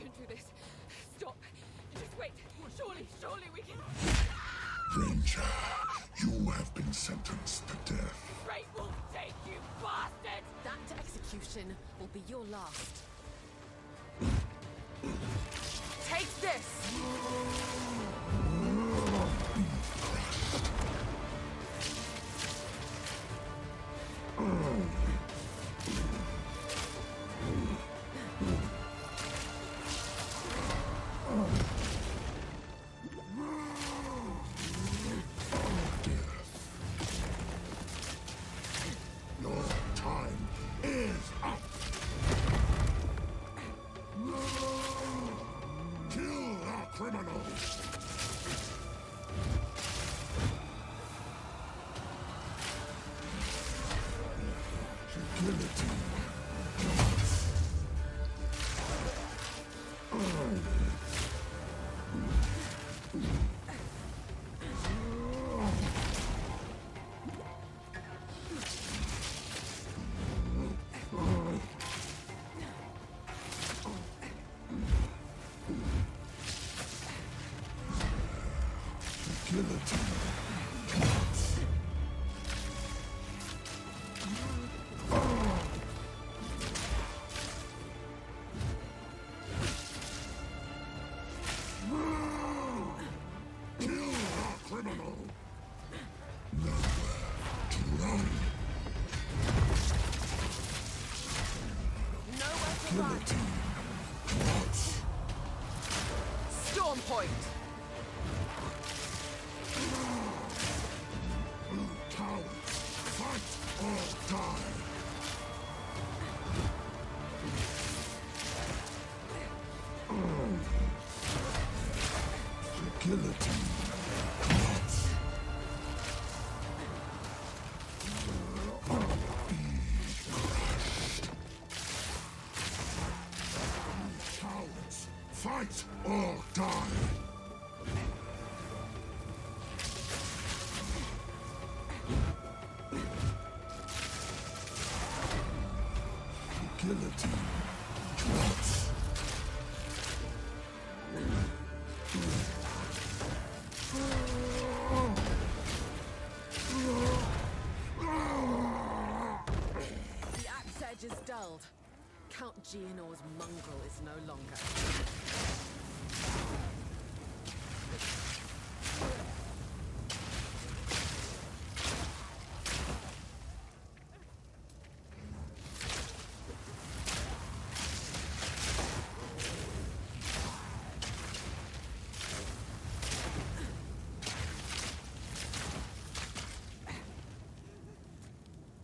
can do this. Stop. Just wait. Surely we can... Ranger, you have been sentenced to death. Great Wolf take you, bastard! That execution will be your last. Take this! Your time is up! Kill our criminals! Guillotine. Guillotine. Kill our criminal! Nowhere to run! Nowhere to run. Guillotine. What? Storm Point! Cowards! Fight or die! The guillotine. What? Be crushed. Cowards! Fight or die! Guillotine. What? The axe edge is dulled. Count Geonor's mongrel is no longer.